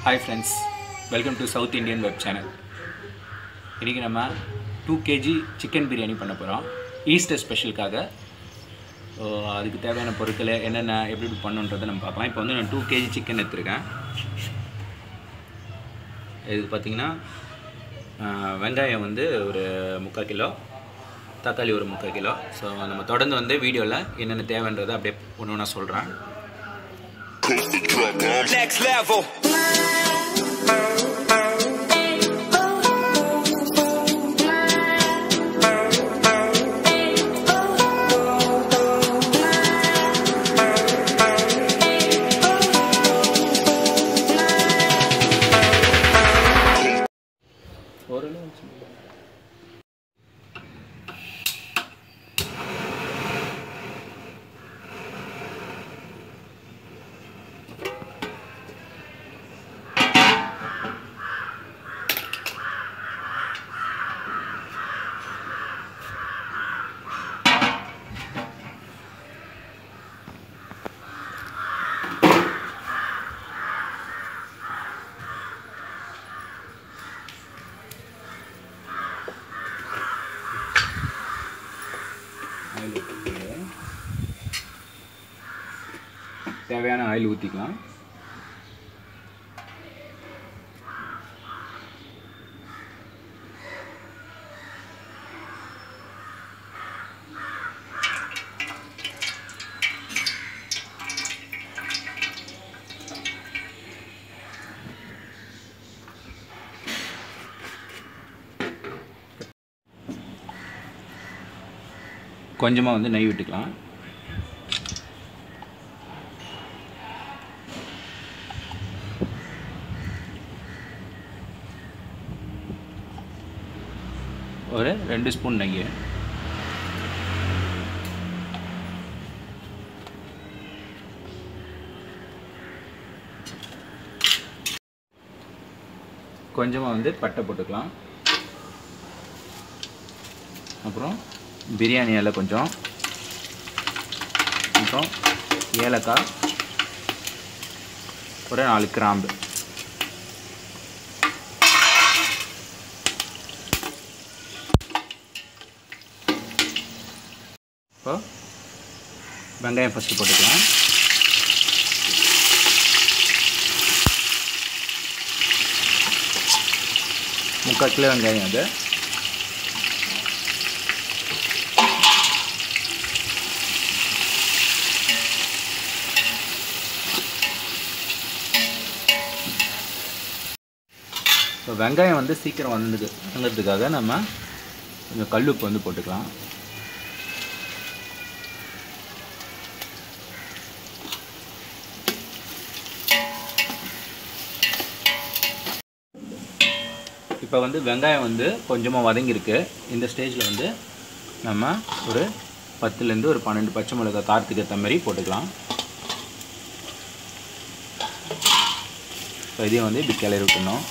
Hi friends, welcome to South Indian web channel. இன்றைக்கி நம்ம 2 kg chicken biryani பண்ண போகிறோம். ஈஸ்டர் ஸ்பெஷலுக்காக. அதுக்கு தேவையான பொருட்களை என்னென்ன எப்படி பண்ணுன்றதை நம்ம பார்க்கலாம். இப்போ வந்து நான் 2 kg சிக்கன் எடுத்துருக்கேன். இது பார்த்திங்கன்னா வெங்காயம் வந்து ஒரு 3/4 கிலோ, தக்காளி ஒரு 3/4 கிலோ. ஸோ நம்ம தொடர்ந்து வந்து வீடியோவில் என்னென்ன தேவைன்றதை அப்படியே ஒன்று ஒன்றா சொல்கிறேன். Next level. தேவையான ஆயில் ஊற்றிக்கலாம். கொஞ்சமாக வந்து நெய் விட்டுக்கலாம். ஒரு 2 ஸ்பூன் நெய். கொஞ்சமாக வந்து பட்டை போட்டுக்கலாம். அப்புறம் பிரியாணி இலை கொஞ்சம், அப்புறம் ஏலக்காய், ஒரு 4 கிராம்பு. இப்போ வெங்காயம் ஃபஸ்ட்டு போட்டுக்கலாம். முக்கால் கிலோ வெங்காயம் அது. ஸோ வெங்காயம் வந்து சீக்கிரம் வந்ததுக்காக நம்ம கொஞ்சம் கல்லுப்பு வந்து போட்டுக்கலாம். இப்போ வந்து வெங்காயம் வந்து கொஞ்சமாக வதங்கியிருக்கு. இந்த ஸ்டேஜில் வந்து நம்ம ஒரு 10லேருந்து ஒரு 12 பச்சை மிளகாய் காரத்துக்கு ஏற்ற மாதிரி போட்டுக்கலாம். இப்போ இதையும் வந்து இப்படி கிளறி விட்டுணும்.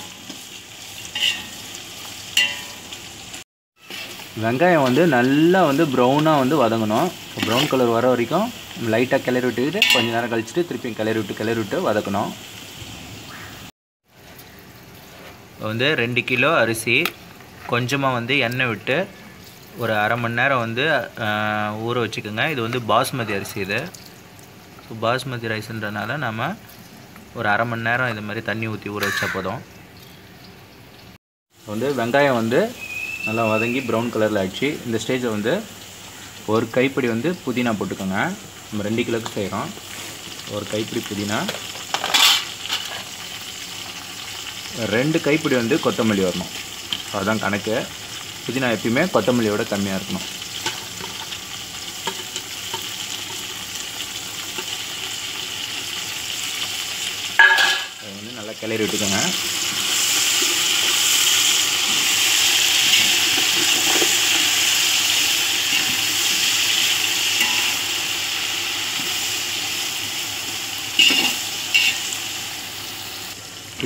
வெங்காயம் வந்து நல்லா வந்து ப்ரௌனாக வந்து வதங்கணும். ப்ரௌன் கலர் வர வரைக்கும் லைட்டாக கிளறி விட்டுக்கிட்டு கொஞ்சம் நேரம் கழிச்சுட்டு திருப்பியும் கிளறி விட்டு வதக்கணும். வந்து 2 கிலோ அரிசி கொஞ்சமாக வந்து எண்ணெய் விட்டு ஒரு அரை மணி நேரம் வந்து ஊற வச்சுக்கோங்க. இது வந்து பாஸ்மதி அரிசி. இது ஸோ பாஸ்மதி ரைஸ்ன்றனால நம்ம ஒரு அரை மணி நேரம் இது மாதிரி தண்ணி ஊற்றி ஊற வச்சா போதும். வந்து வெங்காயம் வந்து நல்லா வதங்கி ப்ரௌன் கலரில் ஆகிடுச்சு. இந்த ஸ்டேஜில் வந்து ஒரு கைப்பிடி வந்து புதினா போட்டுக்கோங்க. நம்ம 2 கிலோக்கு செய்கிறோம். ஒரு கைப்பிடி புதினா, 2 கைப்பிடி வந்து கொத்தமல்லி வரணும். அதுதான் கணக்கு. புதினா எப்பயுமே கொத்தமல்லியோட கம்மியாக இருக்கணும். அதை வந்து நல்லா கிளறி விட்டுக்கோங்க.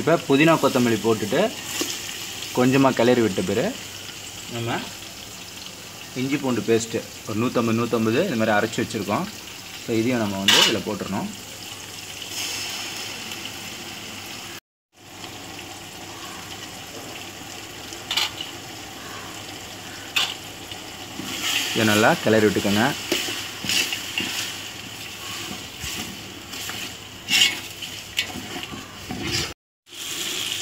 இப்போ புதினா கொத்தமல்லி போட்டுட்டு கொஞ்சமாக கிளறி விட்ட பிறகு நம்ம இஞ்சி பூண்டு பேஸ்ட்டு ஒரு 150 இந்த மாதிரி அரைச்சி வச்சுருக்கோம். ஸோ இதையும் நம்ம வந்து இதில் போட்டுடணும். இதை நல்லா கிளறி விட்டுக்கோங்க.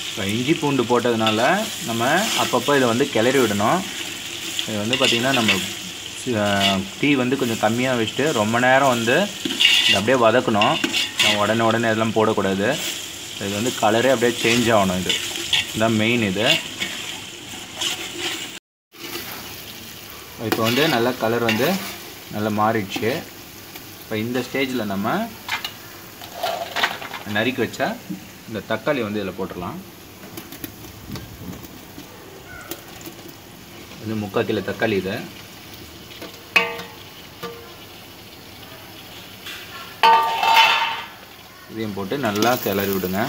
இப்போ இஞ்சி பூண்டு போட்டதுனால நம்ம அப்பப்போ இதை வந்து கிளறி விடணும். இது வந்து பார்த்திங்கன்னா நம்ம தீ வந்து கொஞ்சம் கம்மியாக வச்சுட்டு ரொம்ப நேரம் வந்து இதை அப்படியே வதக்கணும். உடனே இதெல்லாம் போடக்கூடாது. இது வந்து கலரே அப்படியே சேஞ்ச் ஆகணும். இதுதான் மெயின். இது இப்போ வந்து நல்லா கலர் வந்து நல்லா மாறிடுச்சு. இப்போ இந்த ஸ்டேஜில் நம்ம நறுக்கி வச்சா இந்த தக்காளி வந்து இதில் போட்டுடலாம். இது 3/4 கிலோ தக்காளி. இது இதையும் போட்டு நல்லா கிளறி விடுங்க.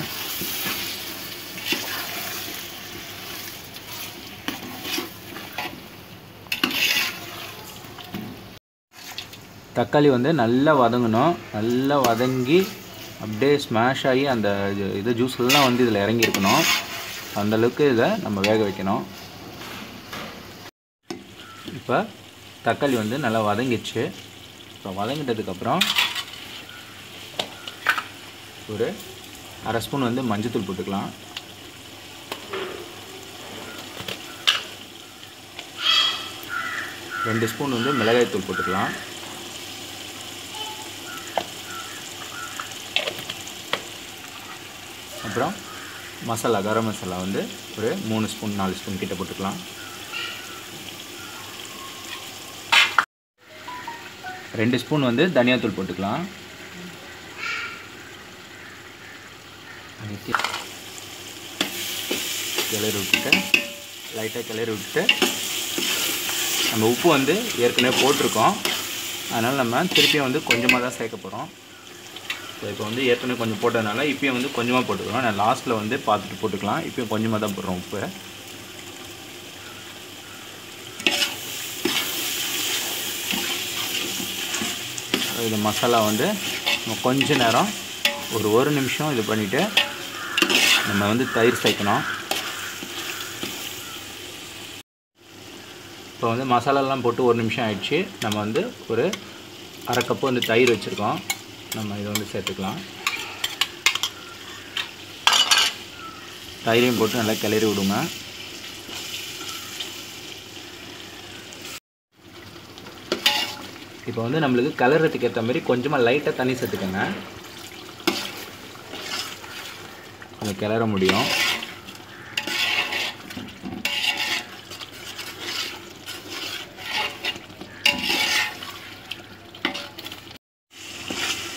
தக்காளி வந்து நல்லா வதங்கணும். நல்லா வதங்கி அப்படியே ஸ்மாஷ் ஆகி அந்த இது ஜூஸ்லாம் வந்து இதில் இறங்கியிருக்கணும். அந்தளவுக்கு இதை நம்ம வேக வைக்கணும். இப்போ தக்காளி வந்து நல்லா வதங்கிடுச்சு. இப்போ வதங்கிட்டதுக்கப்புறம் ஒரு 1/2 ஸ்பூன் வந்து மஞ்சத்தூள் போட்டுக்கலாம். ரெண்டு ஸ்பூன் வந்து மிளகாய்த்தூள் போட்டுக்கலாம். அப்புறம் மசாலா, கரம் மசாலா வந்து ஒரு 3 ஸ்பூன் 4 ஸ்பூன் கிட்ட போட்டுக்கலாம். 2 ஸ்பூன் வந்து தனியாத்தூள் போட்டுக்கலாம். கிளறி விட்டுட்டு லைட்டாக கிளறி விட்டுட்டு நம்ம உப்பு வந்து ஏற்கனவே போட்டிருக்கோம். அதனால் நம்ம திருப்பியும் வந்து கொஞ்சமாக தான் சேர்க்க போகிறோம். ஸோ இப்போ வந்து ஏற்கனவே கொஞ்சம் போட்டதுனால இப்போயும் வந்து கொஞ்சமாக போட்டுக்கலாம். நான் லாஸ்ட்டில் வந்து பார்த்துட்டு போட்டுக்கலாம். இப்போயும் கொஞ்சமாக தான் போடுறோம் உப்பு. இது மசாலா வந்து நம்ம கொஞ்ச நேரம் ஒரு நிமிஷம் இது பண்ணிவிட்டு நம்ம வந்து தயிர் சேர்க்கணும். இப்போ வந்து மசாலாலாம் போட்டு 1 நிமிஷம் ஆயிடுச்சு. நம்ம வந்து ஒரு 1/2 கப்பு வந்து தயிர் வச்சுருக்கோம். நம்ம இதை வந்து சேர்த்துக்கலாம். தயிரையும் போட்டு நல்லா கிளறி விடுங்க. இப்போ வந்து நம்மளுக்கு கலர்றதுக்கு ஏற்ற மாதிரி கொஞ்சமாக லைட்டாக தண்ணி சேர்த்துக்கோங்க. அதை கிளற முடியும்.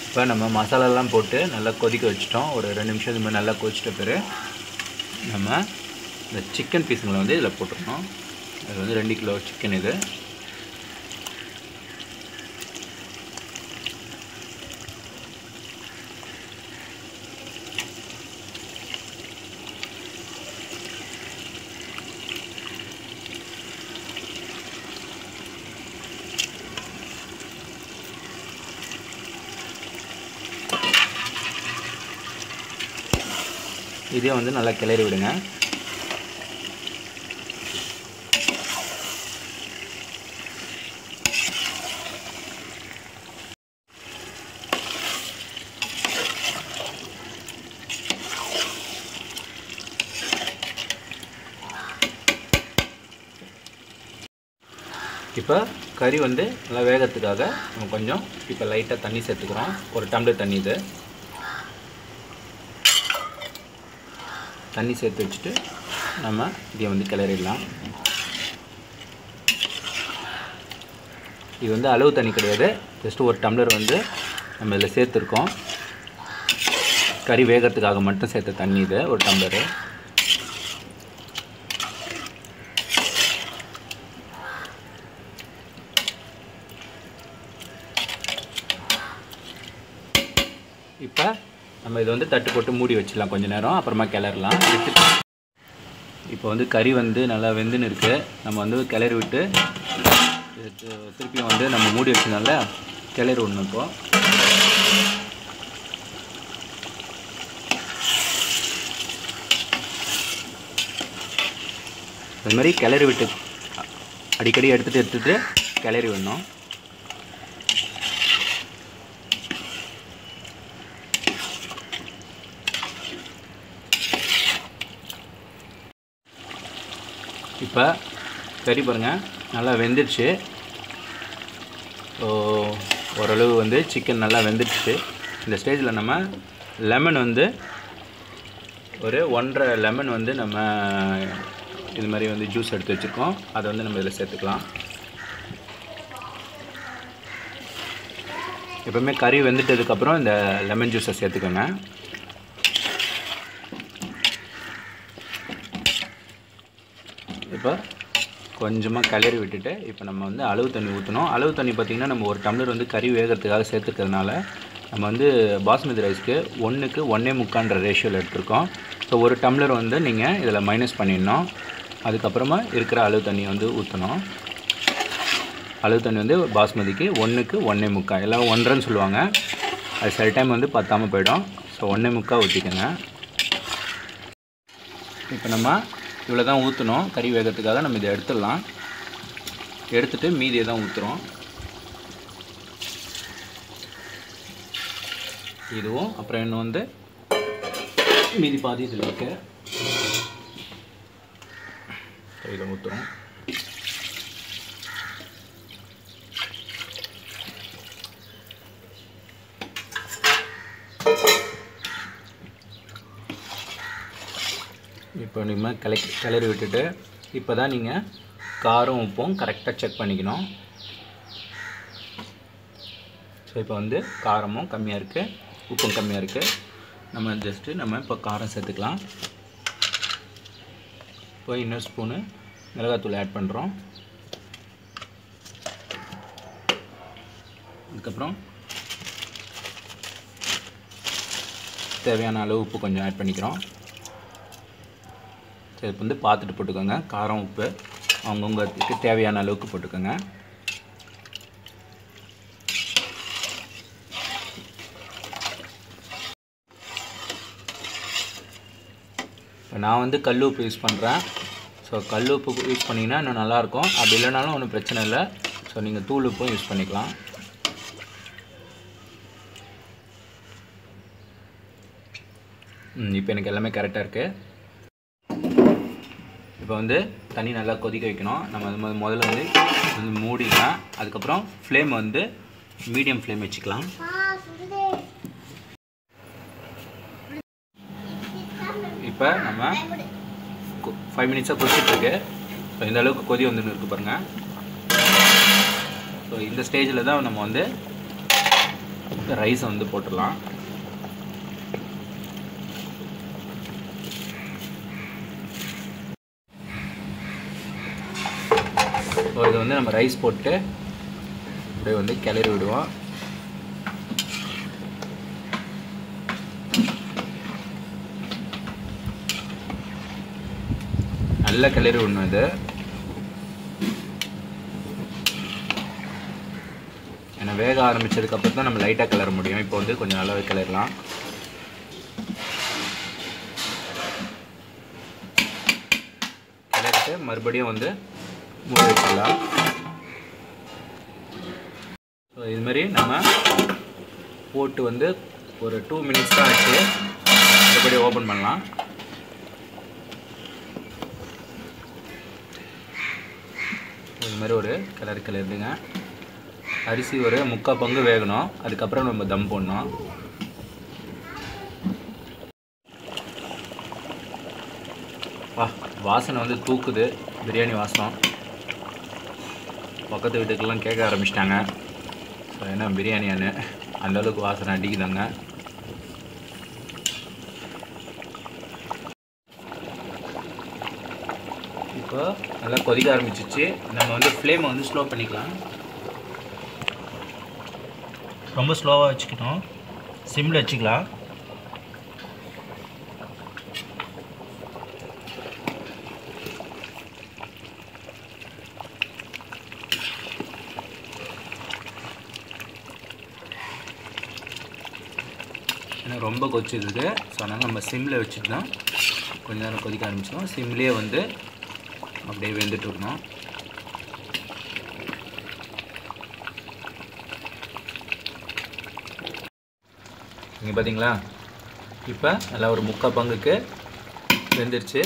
இப்போ நம்ம மசாலாலாம் போட்டு நல்லா கொதிக்க வச்சிட்டோம். ஒரு 2 நிமிஷம் இது மாதிரி நல்லா கொதிச்சிட்ட பிறகு நம்ம இந்த சிக்கன் பீஸுங்களை வந்து இதில் போட்டுருணும். அது வந்து 2 கிலோ சிக்கன். இது இதே வந்து நல்லா கிளறி விடுங்க. இப்போ கறி வந்து நல்லா வேகத்துக்காக நம்ம கொஞ்சம் இப்போ லைட்டாக தண்ணி சேர்த்துக்கிறோம். 1 டம்ளர் தண்ணி. இது தண்ணி சேர்த்து வச்சுட்டு நம்ம இதை வந்து கிளறிடலாம். இது வந்து அளவு தண்ணி கிடையாது. ஜஸ்ட் 1 டம்ளர் வந்து நம்ம இதில் சேர்த்துருக்கோம். கறி வேகிறதுக்காக மட்டும் சேர்த்த தண்ணி. இது 1 டம்ளரு. இப்போ நம்ம இதை வந்து தட்டு போட்டு மூடி வச்சிடலாம் கொஞ்சம் நேரம். அப்புறமா கிளறலாம். இப்போ வந்து கறி வந்து நல்லா வெந்துன்னு இருக்குது. நம்ம வந்து கிளறி விட்டு திருப்பியும் வந்து நம்ம மூடி வச்சதுனால கிளறி விடணும். இப்போது அது மாதிரி கிளறி விட்டு அடிக்கடி எடுத்துகிட்டு கிளறி விடணும். இப்போ கறி பாருங்கள் நல்லா வெந்துடுச்சு. ஓரளவு வந்து சிக்கன் நல்லா வெந்துடுச்சு. இந்த ஸ்டேஜில் நம்ம லெமன் வந்து ஒரு 1.5 லெமன் வந்து நம்ம இது மாதிரி வந்து ஜூஸ் எடுத்து வச்சுருக்கோம். அதை வந்து நம்ம இதில் சேர்த்துக்கலாம். எப்போவுமே கறி வெந்துட்டதுக்கப்புறம் இந்த லெமன் ஜூஸை சேர்த்துக்கோங்க. இப்போ கொஞ்சமாக கிளறி விட்டுட்டு இப்போ நம்ம வந்து அளவு தண்ணி ஊற்றணும். அளவு தண்ணி பார்த்திங்கன்னா நம்ம ஒரு டம்ளர் வந்து கறி வேகிறதுக்காக சேர்த்துக்கிறதுனால நம்ம வந்து பாஸ்மதி ரைஸ்க்கு 1க்கு 1.25 ரேஷியோவில் எடுத்துருக்கோம். ஸோ ஒரு டம்ளர் வந்து நீங்கள் இதில் மைனஸ் பண்ணிடணும். அதுக்கப்புறமா இருக்கிற அளவு தண்ணியை வந்து ஊற்றணும். அளவு தண்ணி வந்து பாஸ்மதிக்கு 1க்கு 1.25, எல்லாம் 1.5ன்னு சொல்லுவாங்க. அது சில டைம் வந்து பத்தாமல் போயிடும். ஸோ 1.25 ஊற்றிக்கோங்க. இப்போ நம்ம இவ்வளோ தான் ஊற்றணும். கறி வேகிறதுக்காக நம்ம இதை எடுத்துடலாம். எடுத்துகிட்டு மீதியை தான் ஊற்றுறோம். இதுவும் அப்புறம் இன்னும் வந்து மீதி பாதி இதில் இருக்கு. இதை ஊற்றுறோம். இப்போ நம்ம கிளறி விட்டுட்டு இப்போ தான் நீங்கள் காரம் உப்பும் கரெக்டாக செக் பண்ணிக்கணும். ஸோ இப்போ வந்து காரமும் கம்மியாக இருக்குது, உப்பும் கம்மியாக இருக்குது. நம்ம இப்போ காரம் சேர்த்துக்கலாம். இப்போ இன்னொரு ஸ்பூனு மிளகாத்தூள் ஆட் பண்ணுறோம். அதுக்கப்புறம் தேவையான அளவு உப்பு கொஞ்சம் ஆட் பண்ணிக்கிறோம். சரி, இப்போ வந்து பார்த்துட்டு போட்டுக்கோங்க. காரம் உப்பு அவங்கவுங்களுக்கு தேவையான அளவுக்கு போட்டுக்கோங்க. இப்போ நான் வந்து கல் உப்பு யூஸ் பண்ணுறேன். ஸோ கல் உப்பு யூஸ் பண்ணிங்கன்னா இன்னும் நல்லாயிருக்கும். அப்படி இல்லைனாலும் ஒன்றும் பிரச்சனை இல்லை. ஸோ நீங்கள் தூள் உப்பும் யூஸ் பண்ணிக்கலாம். இப்போ எனக்கு எல்லாமே கரெக்டாக இருக்குது. இப்போ வந்து தண்ணி நல்லா கொதிக்க வைக்கணும். நம்ம முதல்ல வந்து மூடிக்கலாம். அதுக்கப்புறம் ஃப்ளேம் வந்து மீடியம் ஃப்ளேம் வச்சுக்கலாம். இப்போ நம்ம 5 மினிட்ஸாக கொதிச்சிட்ருக்கு. ஸோ இந்த அளவுக்கு கொதி வந்துன்னு இருக்குது பாருங்கள். ஸோ இந்த ஸ்டேஜில் தான் நம்ம வந்து ரைஸை வந்து போட்டுடலாம். ஸோ இது வந்து நம்ம ரைஸ் போட்டு அப்படியே வந்து கிளறி விடுவோம். நல்லா கிளறி விடணும். இது ஏன்னா வேக ஆரம்பித்ததுக்கப்புறம் தான் நம்ம லைட்டாக கிளற முடியும். இப்போ வந்து கொஞ்சம் நல்லாவே கிளறலாம். கிளறிட்டு மறுபடியும் வந்து மூடி வச்சிடலாம். ஸோ இதுமாரி நம்ம போட்டு வந்து ஒரு 2 மினிட்ஸ் தான் ஆச்சு. மறுபடியும் ஓப்பன் பண்ணலாம். இது மாதிரி ஒரு கிளறுங்க. அரிசி ஒரு 3/4 பங்கு வேகணும். அதுக்கப்புறம் நம்ம தம் போடணும். வாசனை வந்து தூக்குது, பிரியாணி வாசனம். பக்கத்து வீட்டுக்கெல்லாம் கேட்க ஆரம்பிச்சிட்டாங்க. ஸோ என்ன பிரியாணியானு அந்தளவுக்கு வாசனை அடிக்குதாங்க. இப்போ நல்லா கொதிக்க ஆரம்பிச்சிச்சு. நம்ம வந்து ஃப்ளேமை வந்து ஸ்லோ பண்ணிக்கலாம். ரொம்ப ஸ்லோவாக வச்சுக்கணும். சிம்மில் வச்சுக்கலாம். ஏன்னா ரொம்ப கொதிச்சிருக்கு. ஸோ அதனால் நம்ம சிம்மில் வச்சுட்டு தான் கொஞ்ச நேரம் கொதிக்க ஆரம்பிச்சோம். சிம்லேயே வந்து அப்படியே வெந்துட்டு இருக்கணும். இங்கே பார்த்தீங்களா, இப்போ நல்லா ஒரு முக்கால் பங்குக்கு வெந்துருச்சு.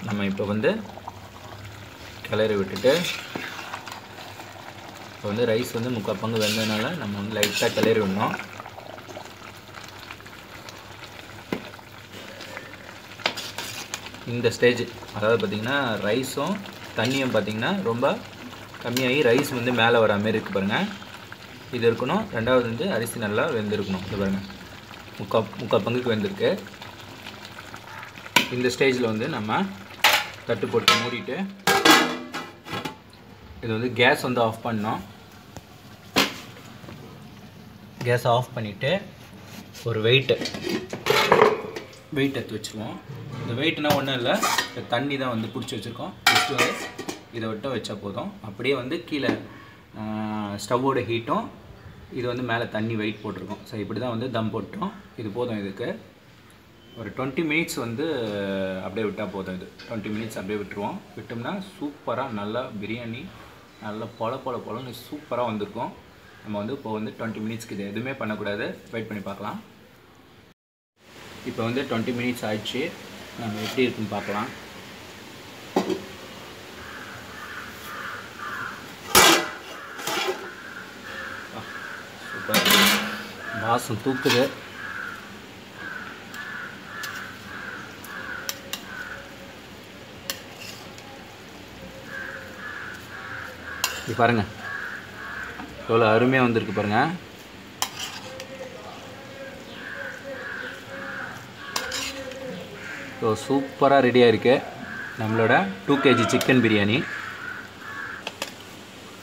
நம்ம இப்போ வந்து கிளறி விட்டுட்டு, இப்போ வந்து ரைஸ் வந்து முக்கால் பங்கு வெந்ததுனால நம்ம வந்து லைட்டாக கிளறி விடணும். இந்த ஸ்டேஜ், அதாவது பார்த்திங்கன்னா ரைஸும் தண்ணியும் பார்த்திங்கன்னா ரொம்ப கம்மியாகி ரைஸ் வந்து மேலே வர மாதிரி இருக்குது பாருங்கள். இது இருக்கணும். ரெண்டாவது வந்து அரிசி நல்லா வெந்திருக்கணும். இது பாருங்கள், முக்கால் பங்குக்கு வெந்திருக்கு. இந்த ஸ்டேஜில் வந்து நம்ம தட்டு போட்டு மூடிட்டு இது வந்து கேஸ் வந்து ஆஃப் பண்ணோம். கேஸ் ஆஃப் பண்ணிவிட்டு ஒரு வெயிட் எடுத்து வச்சுருவோம். இந்த வெயிட்னா ஒன்றும் இல்லை, இந்த தண்ணி தான் வந்து பிடிச்சி வச்சுருக்கோம். ஜஸ்ட்டு வந்து இதை விட்டு வச்சா போதும். அப்படியே வந்து கீழே ஸ்டவ்வோட ஹீட்டும், இது வந்து மேலே தண்ணி வெயிட் போட்டிருக்கோம். ஸோ இப்படி தான் வந்து தம் போட்டோம். இது போதும். இதுக்கு ஒரு 20 மினிட்ஸ் வந்து அப்படியே விட்டால் போதும். இது 20 மினிட்ஸ் அப்படியே விட்டுருவோம். விட்டோம்னா சூப்பராக நல்லா பிரியாணி நல்லா பொலன்னு சூப்பராக வந்திருக்கும். நம்ம வந்து இப்போ வந்து 20 மினிட்ஸ்க்கு இது எதுவுமே பண்ணக்கூடாது. வெயிட் பண்ணி பார்க்கலாம். இப்போ வந்து 20 மினிட்ஸ் ஆயிடுச்சு. நம்ம எப்படி இருக்குன்னு பார்க்கலாம். சூப்பர், வாசம் தூக்குது. இது பாருங்கள், எவ்வளோ அருமையாக வந்திருக்கு பாருங்கள். ஸோ சூப்பராக ரெடியாக இருக்குது நம்மளோட 2 kg சிக்கன் பிரியாணி.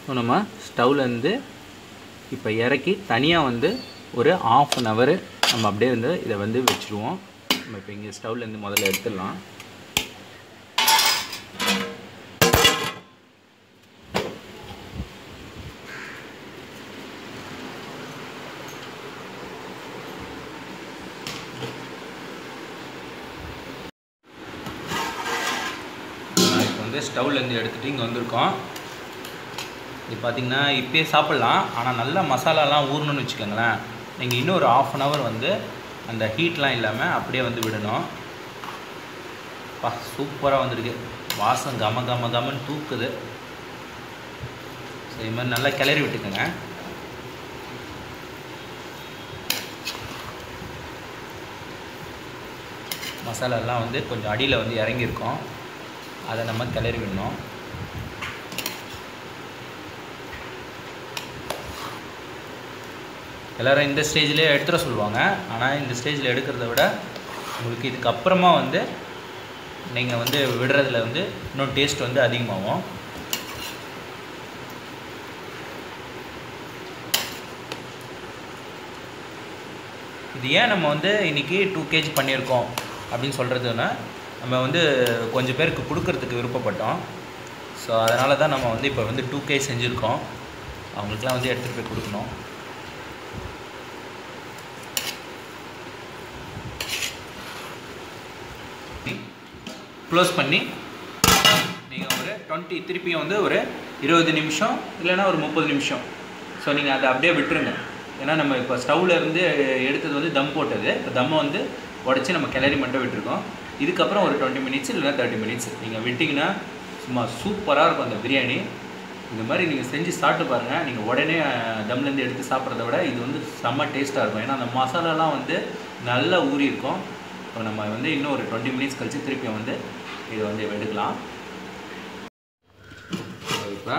ஸோ நம்ம ஸ்டவ்லேருந்து இப்போ இறக்கி தனியாக வந்து ஒரு 1/2 an hour நம்ம அப்படியே வந்து இதை வந்து வச்சுருவோம். நம்ம இப்போ இங்கே ஸ்டவ்லேருந்து முதல்ல எடுத்துடலாம். ஸ்டவ்லேருந்து எடுத்துகிட்டு இங்கே வந்திருக்கோம். இது பார்த்திங்கன்னா இப்போயே சாப்பிட்லாம். ஆனால் நல்லா மசாலாலாம் ஊறணும்னு வச்சுக்கோங்களேன். நீங்கள் இன்னும் ஒரு 1/2 an hour வந்து அந்த ஹீட்லாம் இல்லாமல் அப்படியே வந்து விடணும். சூப்பராக வந்திருக்கு. வாசம் கமன்னு தூக்குது. ஸோ இது மாதிரி நல்லா கிளறி விட்டுக்கோங்க. மசாலாலாம் வந்து கொஞ்சம் அடியில் வந்து இறங்கியிருக்கோம். அதை நம்ம கிளறி விடணும். எல்லோரும் இந்த ஸ்டேஜ்லேயே எடுத்துட சொல்லுவாங்க. ஆனால் இந்த ஸ்டேஜில் எடுக்கிறத விட உங்களுக்கு இதுக்கப்புறமா வந்து நீங்கள் வந்து விடுறதுல வந்து இன்னும் டேஸ்ட் வந்து அதிகமாகும். இது ஏன் நம்ம வந்து இன்றைக்கி 2 kg பண்ணியிருக்கோம் அப்படின்னு சொல்கிறதுன்னா, நம்ம வந்து கொஞ்சம் பேருக்கு கொடுக்கறதுக்கு விருப்பப்பட்டோம். ஸோ அதனால தான் நம்ம வந்து இப்போ வந்து 2 kg செஞ்சுருக்கோம். அவங்களுக்குலாம் வந்து எடுத்துகிட்டு போய் கொடுக்கணும். க்ளோஸ் பண்ணி நீங்கள் ஒரு 20 திருப்பியும் வந்து ஒரு 20 நிமிஷம் இல்லைன்னா ஒரு 30 நிமிஷம். ஸோ நீங்கள் அதை அப்படியே விட்டுருங்க. ஏன்னா நம்ம இப்போ ஸ்டவ்வில் இருந்து எடுத்தது வந்து தம் போட்டது. இப்போ தம்மை வந்து உடச்சி நம்ம கிளறி மட்டும் விட்டுருக்கோம். இதுக்கப்புறம் ஒரு 20 மினிட்ஸ் இல்லைனா 30 மினிட்ஸ் நீங்கள் விட்டிங்கன்னா சும்மா சூப்பராக இருக்கும் அந்த பிரியாணி. இந்த மாதிரி நீங்கள் செஞ்சு சாப்பிட்டு பாருங்கள். நீங்கள் உடனே தம்லேருந்து எடுத்து சாப்பிட்றத விட இது வந்து செம்ம டேஸ்ட்டாக இருக்கும். ஏன்னா அந்த மசாலாலாம் வந்து நல்லா ஊறி இருக்கும். இப்போ நம்ம வந்து இன்னும் ஒரு 20 மினிட்ஸ் கழித்து திருப்பியும் வந்து இதை வந்து எடுக்கலாம். இப்போ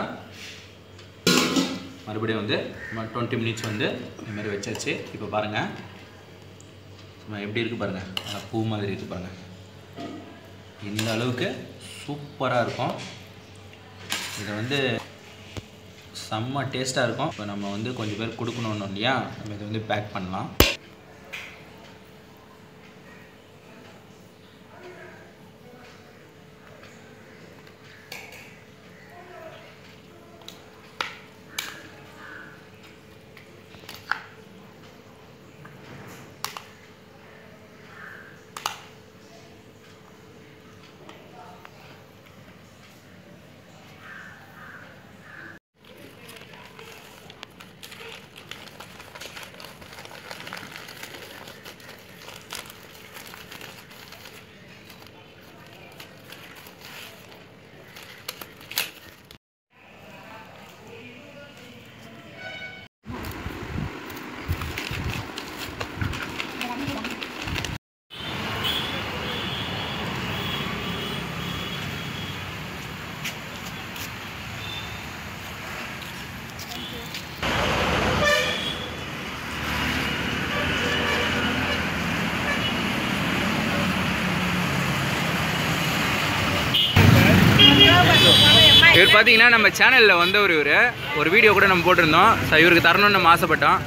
மறுபடியும் வந்து நம்ம 20 மினிட்ஸ் வந்து இந்த மாதிரி வச்சாச்சு. இப்போ பாருங்கள் சும்மா எப்படி இருக்குது பாருங்கள். நல்லா பூ மாதிரி இருக்குது பாருங்கள். இந்த அளவுக்கு சூப்பராக இருக்கும். இதை வந்து செம்ம டேஸ்ட்டாக இருக்கும். இப்போ நம்ம வந்து கொஞ்சம் பேர் கொடுக்கணும் இல்லையா, நம்ம இதை வந்து பேக் பண்ணலாம். இவர் பார்த்தீங்கன்னா நம்ம சேனலில் வந்தவர், இவர் ஒரு வீடியோ கூட நம்ம போட்டிருந்தோம். ஸோ இவருக்கு தரணும்னு நம்ம ஆசைப்பட்டோம்.